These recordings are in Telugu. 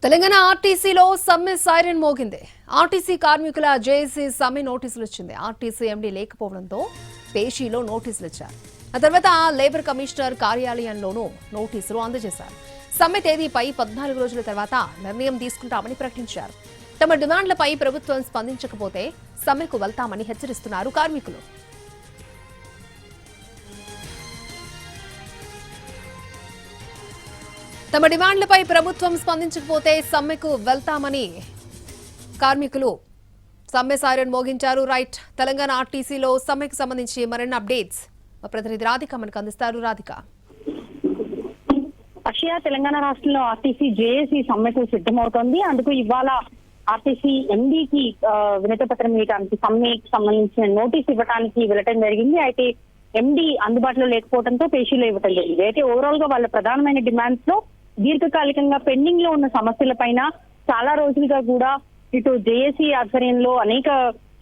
తెలంగాణ ఆర్టీసీలో సమ్మె సైరన్ మోగింది. ఆర్టీసీ కార్మికుల జేఏసీ సమ్మె నోటీసులు ఇచ్చింది. ఆర్టీసీ ఎండీ లేకపోవడంతో పేషీలో నోటీసులు ఇచ్చారు. ఆ తర్వాత లేబర్ కమిషనర్ కార్యాలయంలోనూ నోటీసులు అందజేశారు. సమ్మె తేదీపై 14 రోజుల తర్వాత నిర్ణయం తీసుకుంటామని ప్రకటించారు. తమ డిమాండ్లపై ప్రభుత్వం స్పందించకపోతే సమ్మెకు వెళ్తామని హెచ్చరిస్తున్నారు కార్మికులు. తమ డిమాండ్లపై ప్రభుత్వం స్పందించకపోతే సమ్మెకు వెళ్తామని కార్మికులు సమ్మె సైరన్ మోగించారు. రైట్, తెలంగాణ ఆర్టీసీలో సమ్మెకు సంబంధించి మరిన్ని అప్డేట్స్ మా ప్రతినిధి రాధిక మనకు అందిస్తారు. రాధిక, తెలంగాణ రాష్ట్రంలో ఆర్టీసీ జేఏసీ సమ్మెకు సిద్ధమవుతోంది. అందుకు ఇవాళ ఆర్టీసీ ఎండీకి వినతి పత్రం ఇవ్వడానికి సమ్మెకి సంబంధించిన నోటీస్ ఇవ్వడానికి వెళ్ళటం జరిగింది. అయితే ఎండీ అందుబాటులో లేకపోవడంతో పేషీలో ఇవ్వటం జరిగింది. అయితే ఓవరాల్ గా వాళ్ళ ప్రధానమైన డిమాండ్స్ లో దీర్ఘకాలికంగా పెండింగ్ లో ఉన్న సమస్యలపైన చాలా రోజులుగా కూడా ఇటు జేఏసీ ఆధ్వర్యంలో అనేక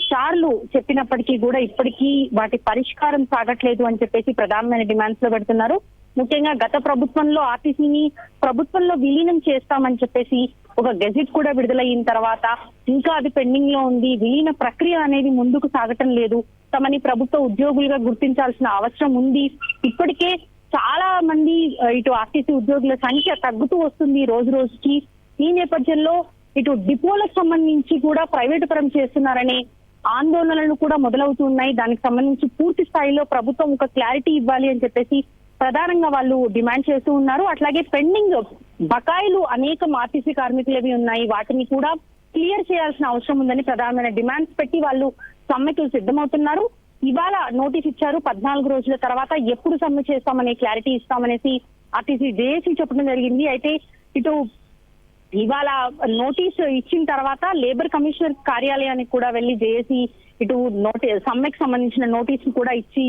సార్లు చెప్పినప్పటికీ కూడా ఇప్పటికీ వాటి పరిష్కారం సాగట్లేదు అని చెప్పేసి ప్రధానమైన డిమాండ్స్ లో పెడుతున్నారు. ముఖ్యంగా గత ప్రభుత్వంలో ఆర్టీసీని ప్రభుత్వంలో విలీనం చేస్తామని చెప్పేసి ఒక గెజిట్ కూడా విడుదలైన తర్వాత ఇంకా అది పెండింగ్ లో ఉంది. విలీన ప్రక్రియ అనేది ముందుకు సాగటం లేదు. తమని ప్రభుత్వ ఉద్యోగులుగా గుర్తించాల్సిన అవసరం ఉంది. ఇప్పటికే చాలా మంది ఇటు ఆర్టీసీ ఉద్యోగుల సంఖ్య తగ్గుతూ వస్తుంది రోజు రోజుకి. ఈ నేపథ్యంలో ఇటు డిపోలకు సంబంధించి కూడా ప్రైవేటు పరం చేస్తున్నారనే ఆందోళనలు కూడా మొదలవుతున్నాయి. దానికి సంబంధించి పూర్తి స్థాయిలో ప్రభుత్వం ఒక క్లారిటీ ఇవ్వాలి అని చెప్పేసి ప్రధానంగా వాళ్ళు డిమాండ్ చేస్తూ ఉన్నారు. అట్లాగే పెండింగ్ బకాయిలు అనేక ఆర్టీసీ కార్మికులవి ఉన్నాయి, వాటిని కూడా క్లియర్ చేయాల్సిన అవసరం ఉందని ప్రధానమైన డిమాండ్స్ పెట్టి వాళ్ళు సమ్మెకు సిద్ధమవుతున్నారు. ఇవాళ నోటీస్ ఇచ్చారు. 14 రోజుల తర్వాత ఎప్పుడు సమ్మె చేస్తామనే క్లారిటీ ఇస్తామనేసి ఆర్టీసీ జేఏసీ చెప్పడం జరిగింది. అయితే ఇటు ఇవాళ నోటీస్ ఇచ్చిన తర్వాత లేబర్ కమిషనర్ కార్యాలయానికి కూడా వెళ్లి జేఏసీ ఇటు సమ్మెకు సంబంధించిన నోటీసు కూడా ఇచ్చి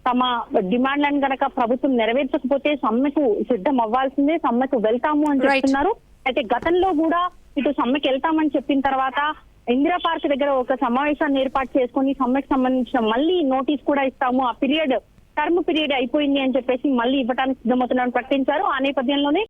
తమ డిమాండ్లను కనుక ప్రభుత్వం నెరవేర్చకపోతే సమ్మెకు సిద్ధం అవ్వాల్సిందే, సమ్మెకు వెళ్తాము అని చెప్తున్నారు. అయితే గతంలో కూడా ఇటు సమ్మెకు వెళ్తామని చెప్పిన తర్వాత ఇందిరా పార్క్ దగ్గర ఒక సమావేశాన్ని ఏర్పాటు చేసుకుని సమ్మెకు సంబంధించిన మళ్ళీ నోటీస్ కూడా ఇస్తాము, ఆ టర్మ్ పీరియడ్ అయిపోయింది అని చెప్పేసి మళ్ళీ ఇవ్వడానికి సిద్ధమవుతున్నారని ప్రకటించారు. ఆ నేపథ్యంలోనే